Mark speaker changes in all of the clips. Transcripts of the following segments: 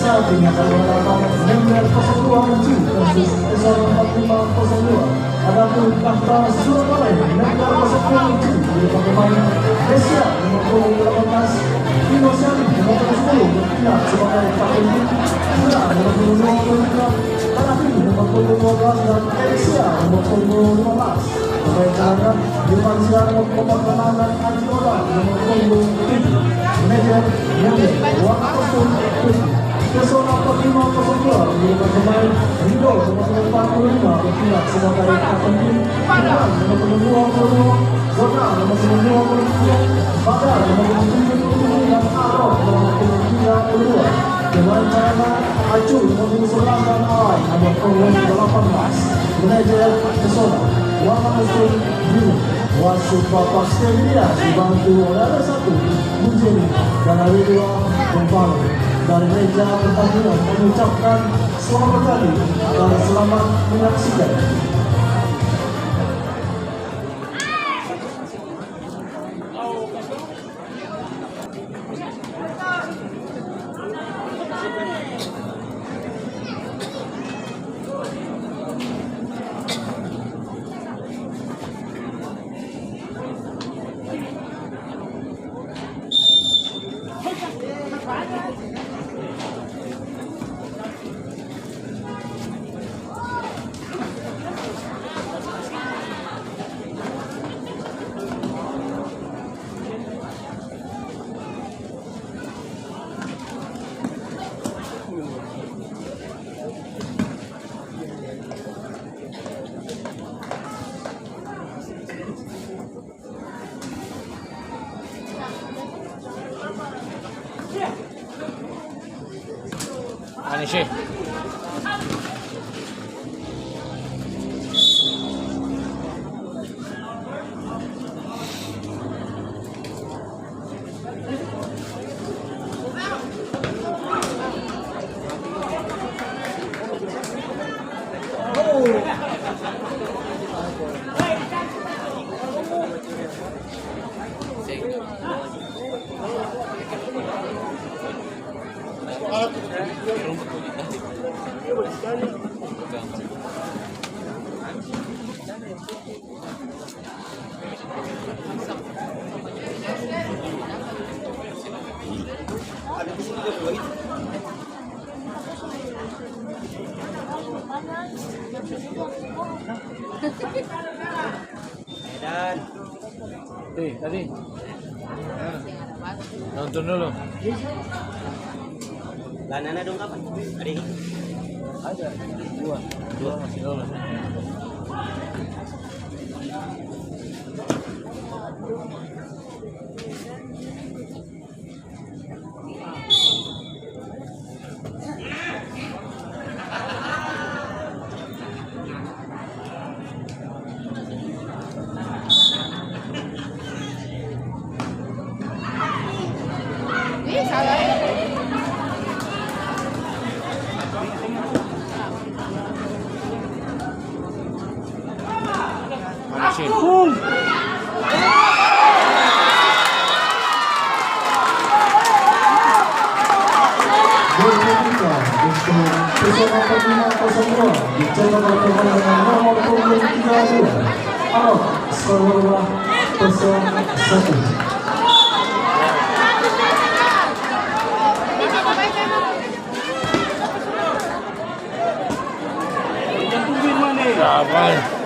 Speaker 1: Indonesia dinyatakan lapangan 902 versus Pesona 4502. Adapun Kafta Surabaya 902 dari pemain Malaysia 5018, Indonesia 5010 bertindak sebagai kapten Pura 5022, Tanapi 5012 dan Malaysia 5015. Pemain cadangan Yumansia 5046 dan Adiola 5017. Manajer Yudi Wakapun Pesona 4502 merupakan pemain Rido 45 bertindak sebagai kapten tim, Iman 52, Zona 52, Badar 57 dan Arok 52. Pemain cadangan Acu 59 dan Awai 18. Manajer Pesona Wakapun Binu wasit Bapak Stelia dibantu oleh ada satu Munjeni dan ada dua Bempang. Dari meja pertandingan mengucapkan selamat datang dan selamat menyaksikan.
Speaker 2: Anişi.
Speaker 3: Dan
Speaker 2: Tadi nonton dulu.
Speaker 3: lanana dong kapan? Hari ini?
Speaker 2: Ada dua masih dulu. Anişi.
Speaker 1: Pesona 4502 dicetak oleh pemain dengan nomor punggung 32 Arok, skor berubah 0-1.
Speaker 2: Sabar.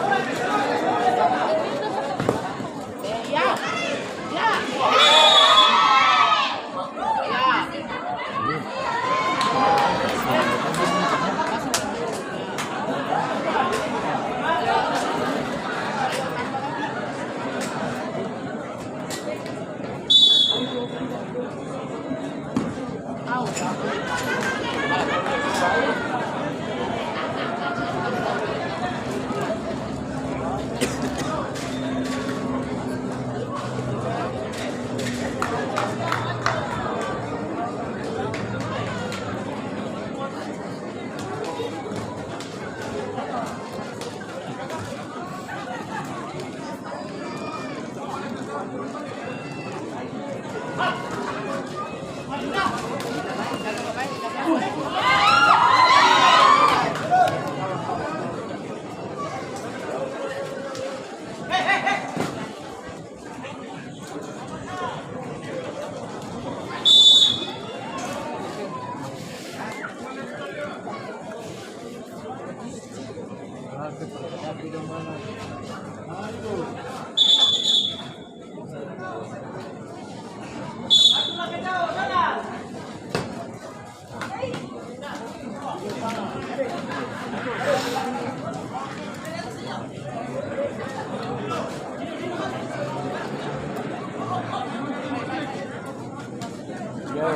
Speaker 4: Ya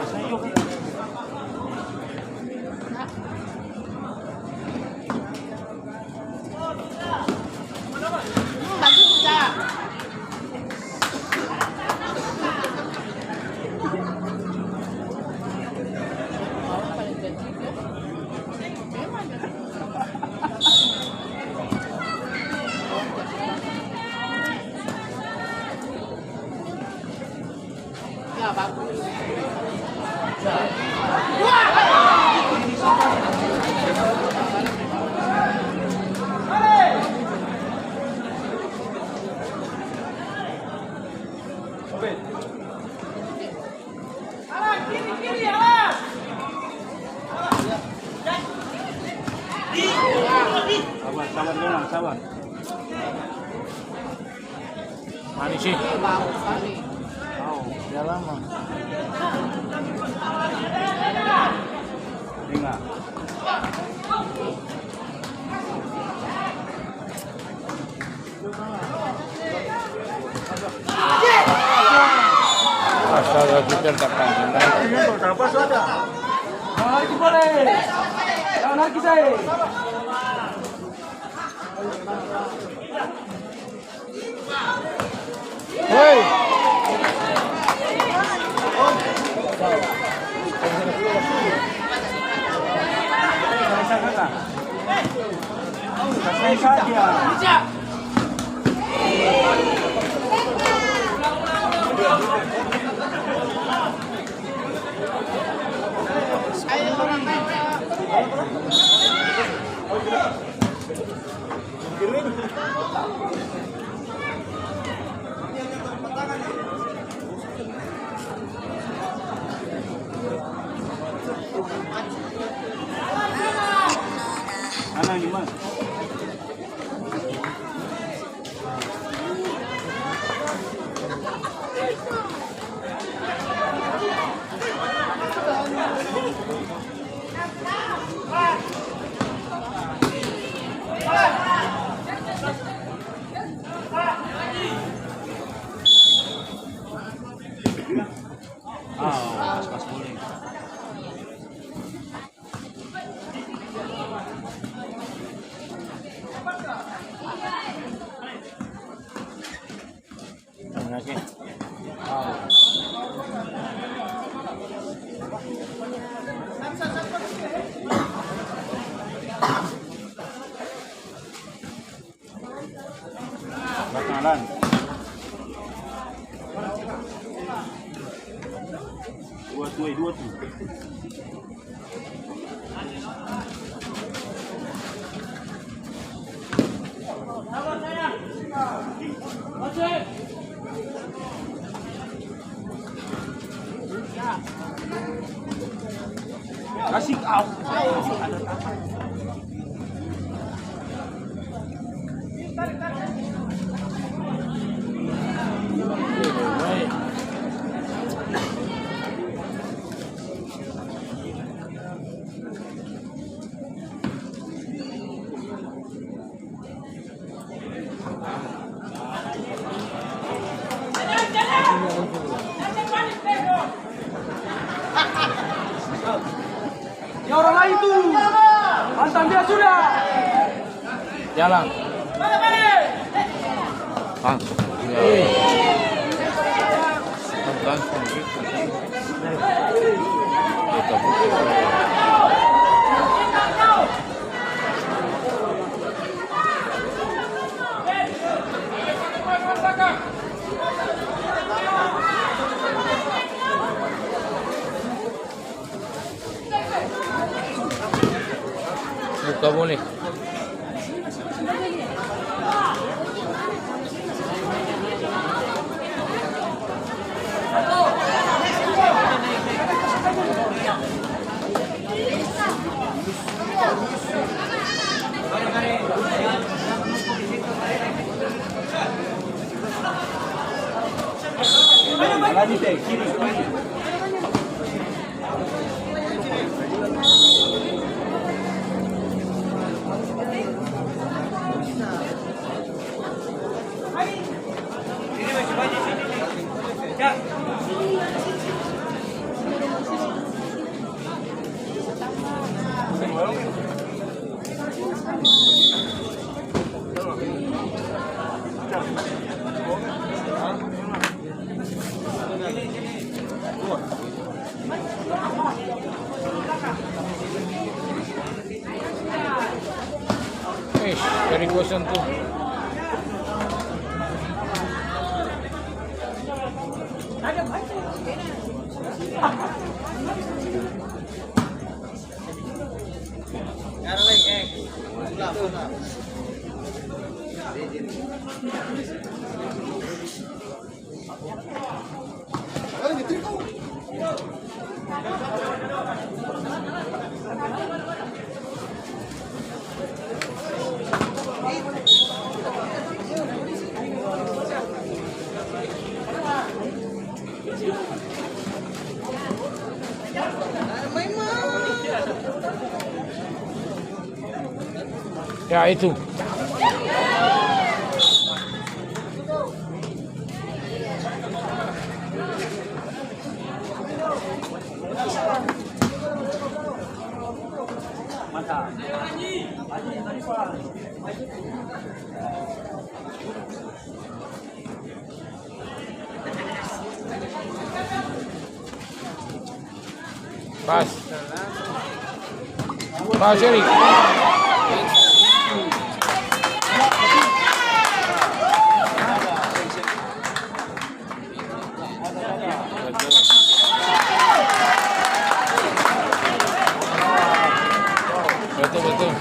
Speaker 4: bagus.
Speaker 2: Sabar dulu, sabar. Manis sih.
Speaker 4: Bagus sekali.
Speaker 2: Oh, udah lama. Enggak. Astaga, kita tak panggil.
Speaker 1: Berapa sudah? Lagi boleh. Jangan lagi saya.
Speaker 2: Hei.
Speaker 3: Mana ni mas? Pas boleh.
Speaker 2: Lagi.
Speaker 3: Bakalan. Dua tu. Kasih kau.
Speaker 1: Ya orang lain tuh. Hantam dia sudah.
Speaker 2: Jalan. Langsung. Langsung gitu. Buka boleh.
Speaker 3: Lagi deh, kiri.
Speaker 2: Dari 0 tuh. Ya itu.
Speaker 3: Mantap.
Speaker 2: Pas. Pas Erik. Betul.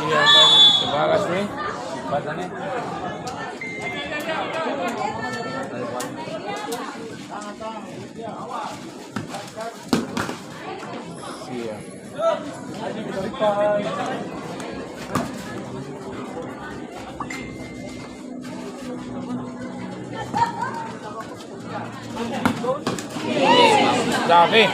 Speaker 2: Iya kan sebaras nih badannya. Iya. Davi.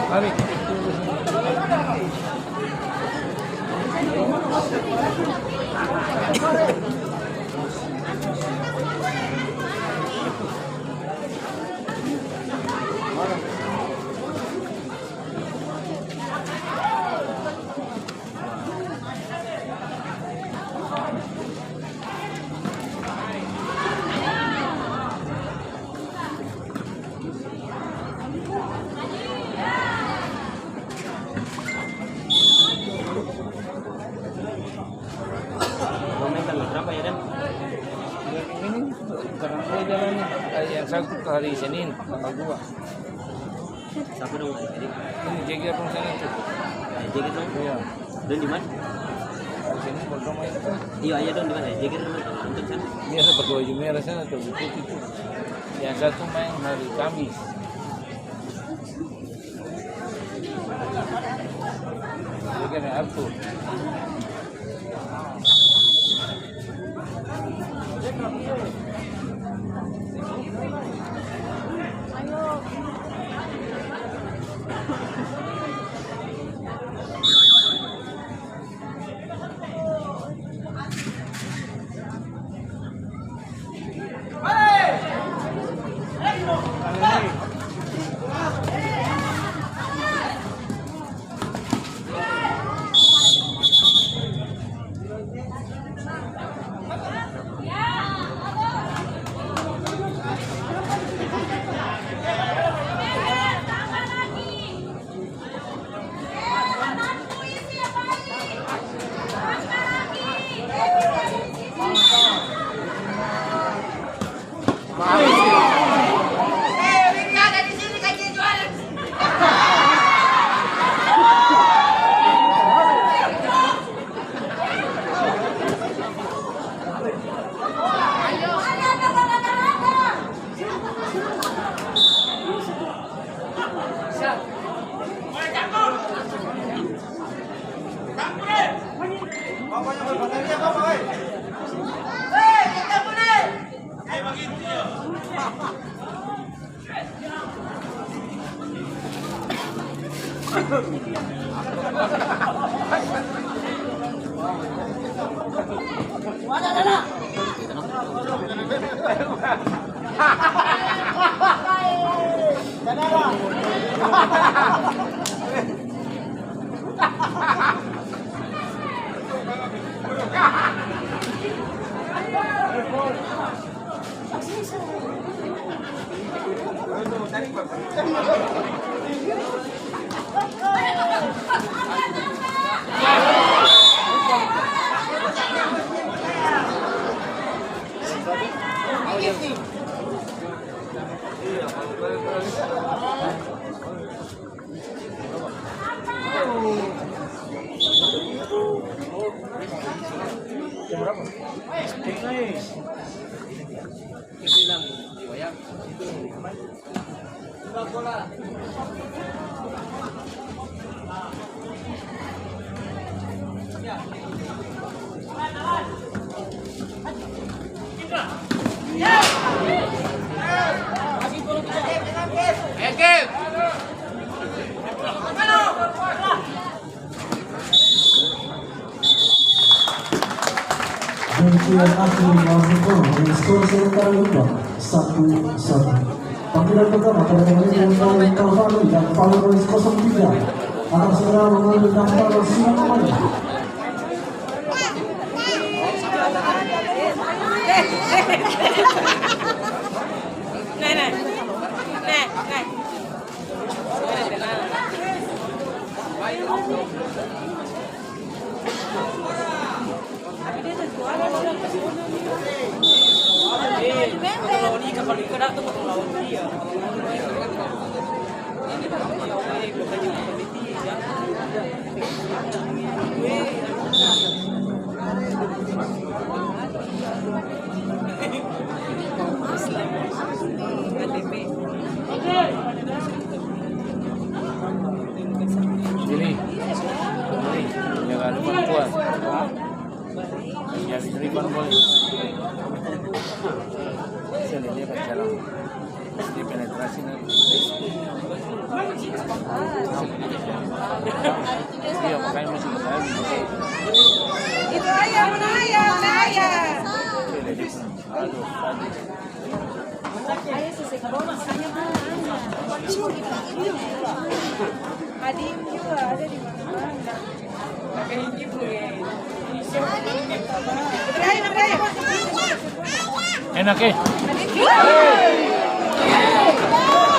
Speaker 2: Mari.
Speaker 3: Berapa ya, Dan?
Speaker 2: Ini sekarang saya jalannya. Yang satu ke hari Senin, tanggal 2.
Speaker 3: Siapa dong? Jadi,
Speaker 2: Ini jaga pun sana tuh.
Speaker 3: jaga dong.
Speaker 2: Iya.
Speaker 3: Dan di mana?
Speaker 2: Hari Senin bersama itu kan.
Speaker 3: Iya, aja dong di mana? Jaga dong. Untuk sana.
Speaker 2: Biasa berbaju merah sana tuh, putih itu. Yang satu main hari Kamis. Jaga nih Arthur.
Speaker 1: Demikian akhir langsung dengan skor sementara imbang 1-1. Panggilan pertama pada menit oleh Calvano dan Valores 03 akan segera mengambil daftar semua pemain.
Speaker 5: kalau ikut datang ke lawan dia. Ini bukan juga politik ya.
Speaker 2: Sini. Jangan perempuan. Ya, istri perempuan. Sini dia kan jalan. Dia penetrasi nanti. Dia makanya masih berani.
Speaker 6: Itu ayam, mana ayam, mana ayam.
Speaker 2: Aduh,
Speaker 6: Adim juga ada di mana-mana.
Speaker 5: Pakai ibu ya.
Speaker 6: Ayam.
Speaker 2: enak eh.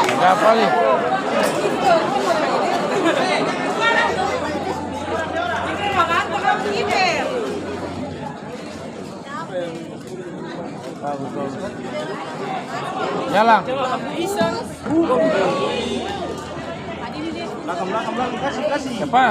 Speaker 2: Enggak apa nih.
Speaker 6: Ini makan tukang kiper.
Speaker 2: Jalan.
Speaker 3: Belakang kasih.
Speaker 2: Siapa?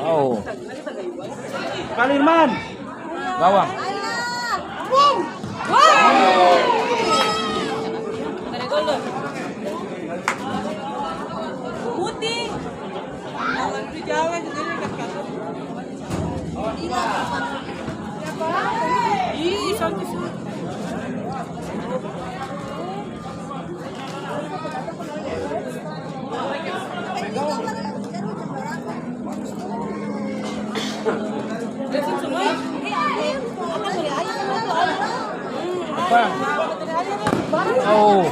Speaker 2: Oh,
Speaker 3: Kalirman.
Speaker 2: gawang.
Speaker 5: Ada gol loh. Putih. Kalau itu jalan jadi dekat kantor. Ih, sakit.
Speaker 2: Apa? Oh.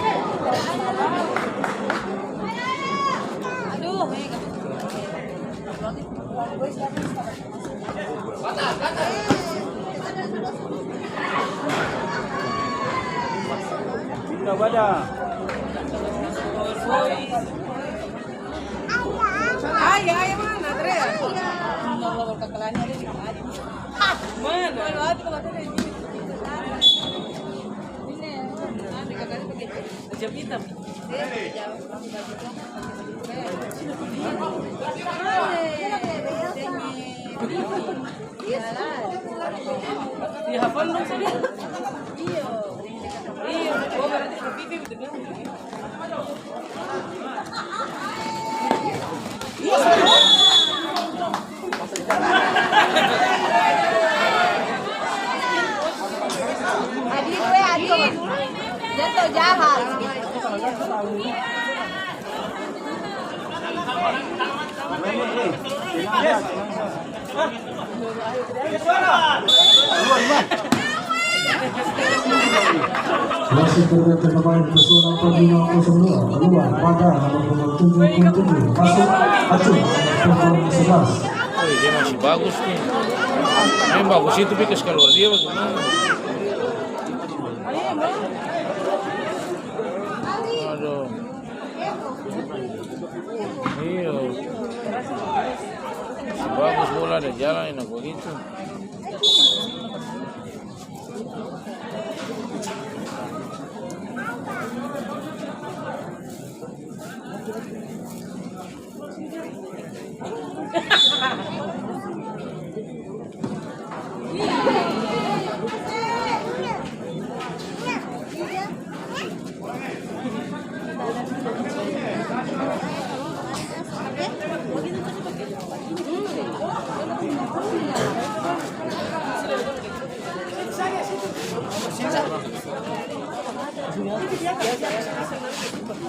Speaker 3: Tidak ada.
Speaker 6: Ayam mana, Dre?
Speaker 5: Allah berkakalannya ada di mana? Mana?
Speaker 6: Kalau ada kalau ada di
Speaker 5: Jam hitam. Dihafal dong saya. Iya. Iya, gua berarti pipi betul.
Speaker 6: Adit. Jatuh jahat.
Speaker 1: Wasit tergantung pemain Pesona Pembina 02 keluar pada nomor 77 masuk Acung nomor 11.
Speaker 2: Wih, dia masih bagus nih. Main bagus itu Pikas keluar dia bagaimana? Aduh. Iya. Masih bagus bola ada jalan enak begitu.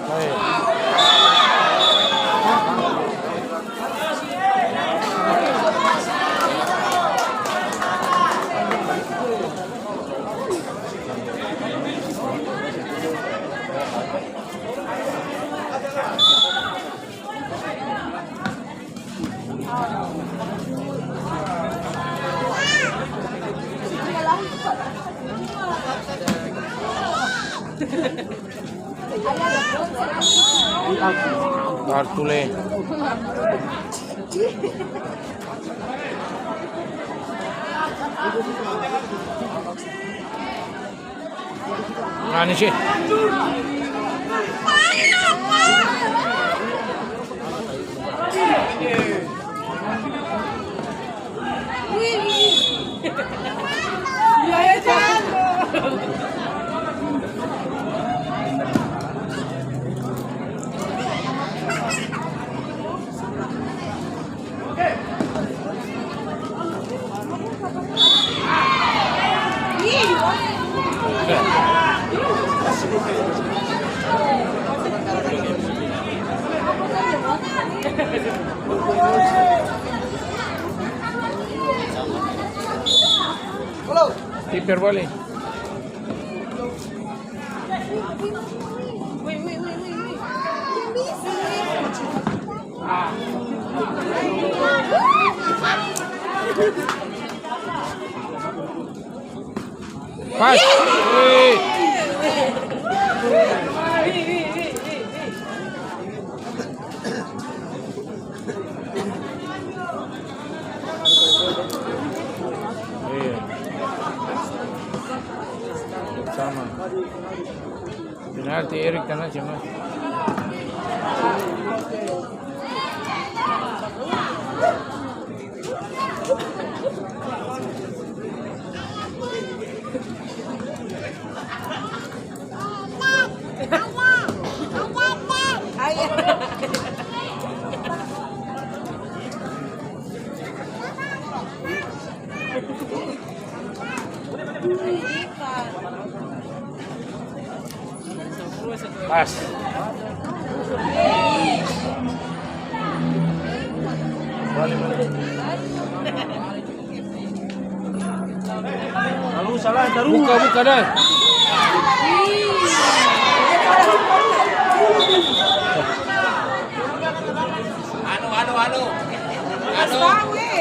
Speaker 2: Baik. Bartule. Ano siya? Hiperbole. Pas. Sama. Penalti Erik karena cuma. Pas.
Speaker 3: Lalu salah taruh.
Speaker 2: Buka dah.
Speaker 4: Anu.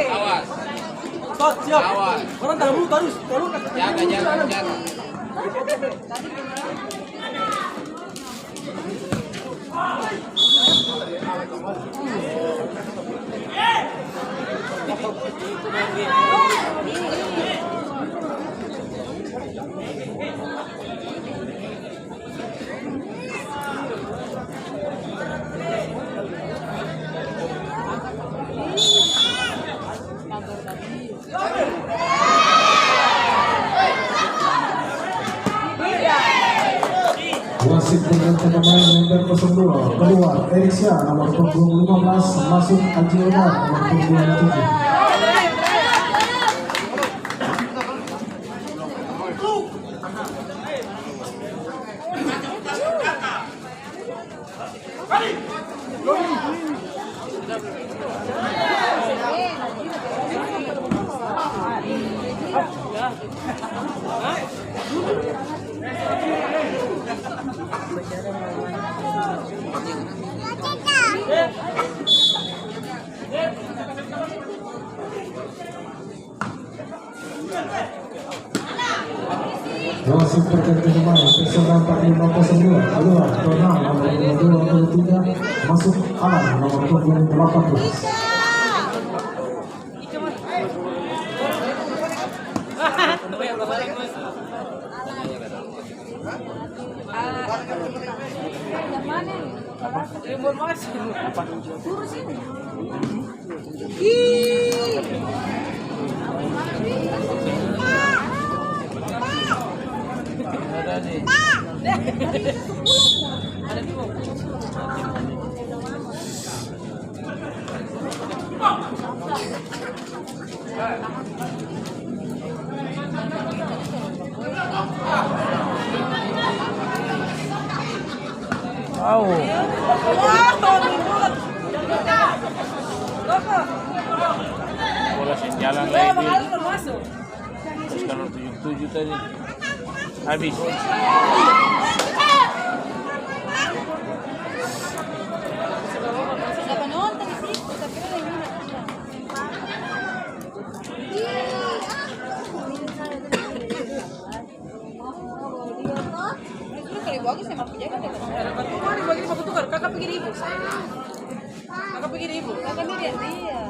Speaker 4: Awas.
Speaker 3: Stop, siap.
Speaker 4: Awas.
Speaker 3: Orang taruh.
Speaker 4: Jaga.
Speaker 1: Wasit dengan pemain nomor 02 keluar Eriksia nomor punggung 15 masuk Ajiona nomor punggung 7. Wasit berganti pemain Persona 4502 keluar Tona nomor 23 masuk Alan nomor punggung 18.
Speaker 2: Bola jalan lagi. Sekarang 77 tadi. Habis.
Speaker 6: Bagus ya, mau jaga kakak pergi ribut.
Speaker 5: Kakak pikir ibu. Kakak mikir dia.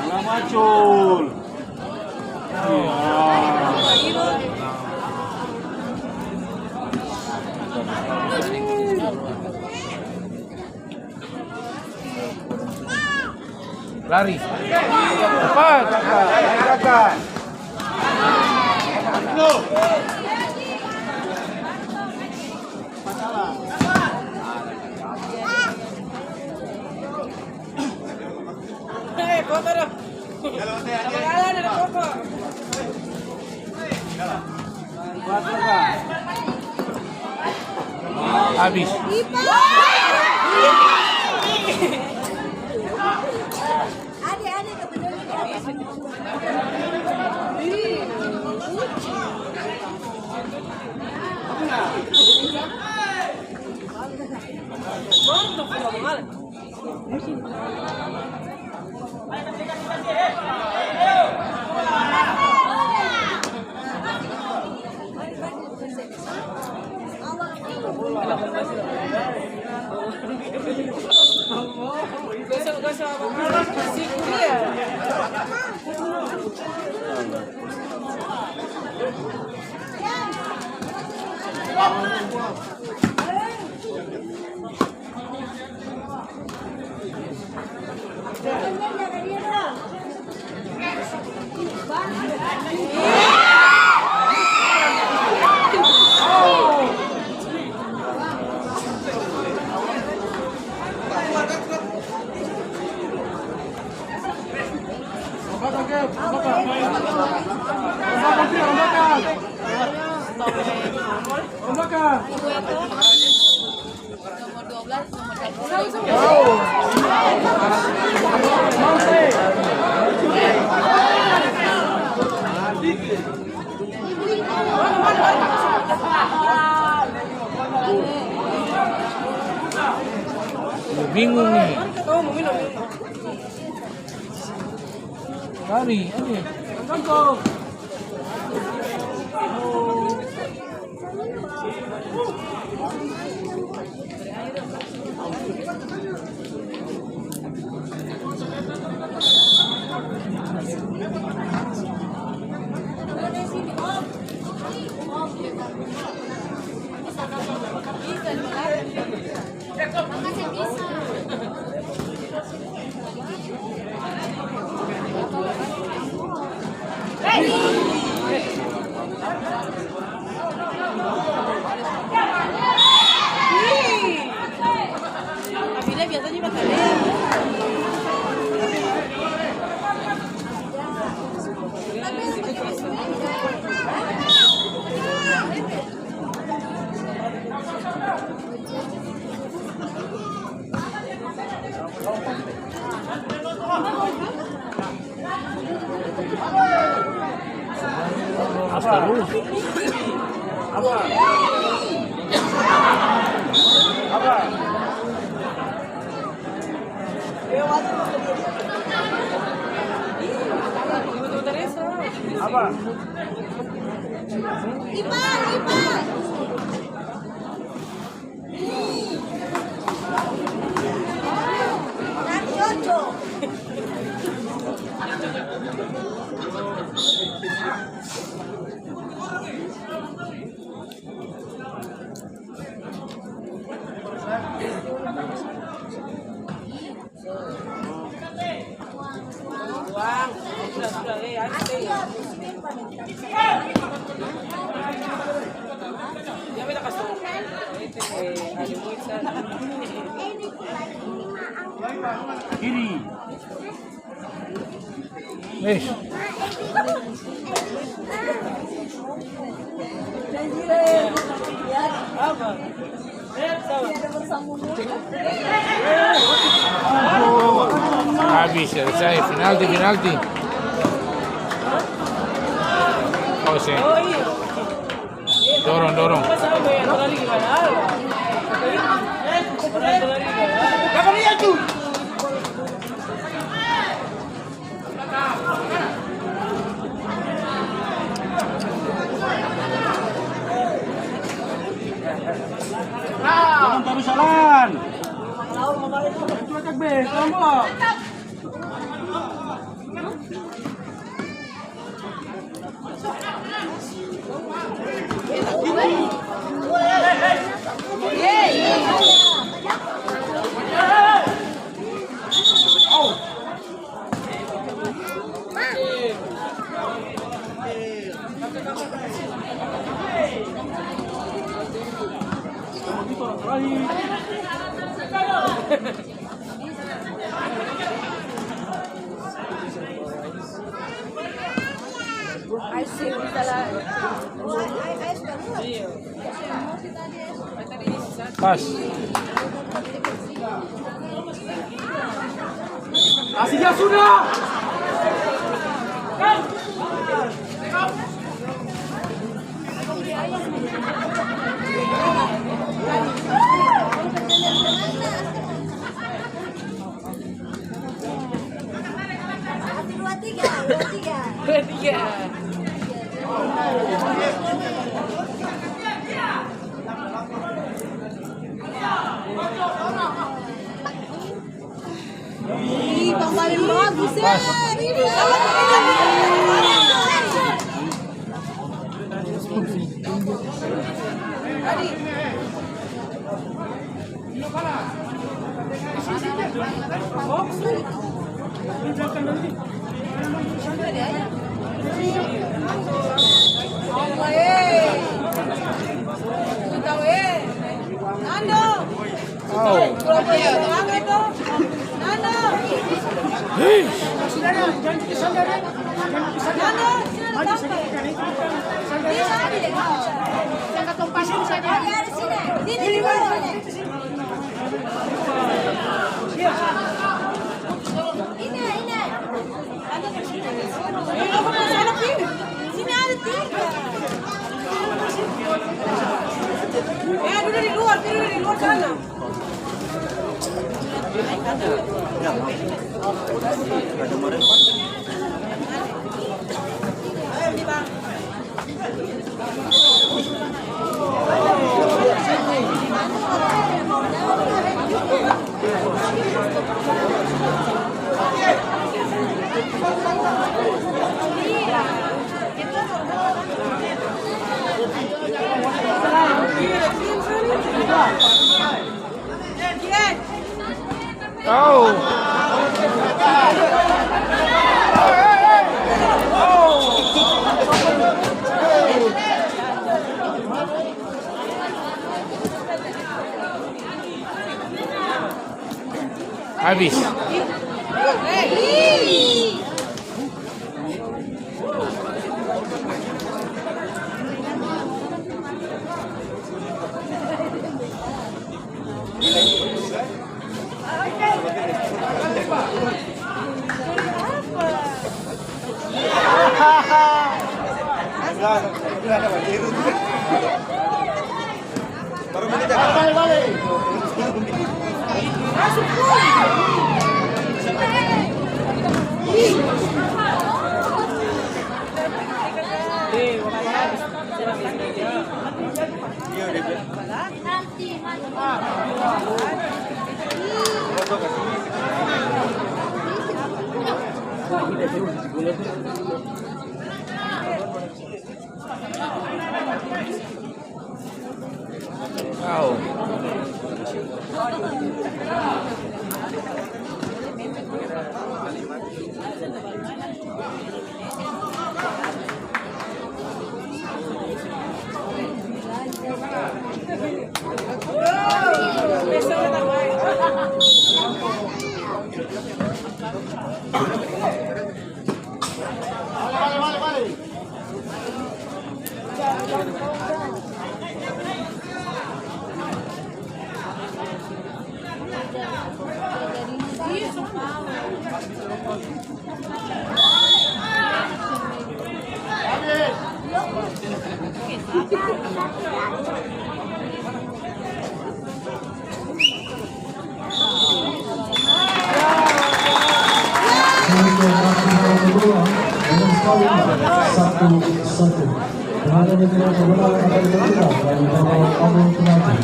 Speaker 3: Nggak macul.
Speaker 2: Lari. Cepat. Silakan.
Speaker 5: Foto dong. Jalan ada foto.
Speaker 2: Habis.
Speaker 6: Adik-adik kebetulan.
Speaker 5: Mantap sudah mahal. Gosok apa? Siku dia. Nomor 12, nomor 1.
Speaker 2: Bingung nih.
Speaker 5: Oh, mau minum.
Speaker 2: Lari. Ini.
Speaker 5: Kabila biasanya makannya.
Speaker 2: Terus.
Speaker 6: Ipan. Jojo.
Speaker 5: Uang. Sudah. Ya me la pasó.
Speaker 3: Kiri.
Speaker 2: Wes.
Speaker 5: Apa?
Speaker 2: Habis selesai. Penalti. Oh, sí. Dorong.
Speaker 5: Pasaba que no la liga,
Speaker 3: Jangan taruh salan.
Speaker 6: Ay, sí, ahorita la...
Speaker 2: Pas.
Speaker 3: Aslinya sudah.
Speaker 6: Dua tiga. Ih, Bang paling bagus ya. Sini ada tiga. Ya, duduk di luar sana.
Speaker 2: Habis.
Speaker 1: 1-1. Dengan demikian kemenangan akan ditentukan dari babak adu penalti.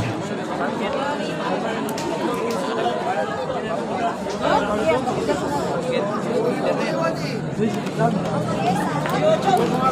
Speaker 5: Ayo, coba.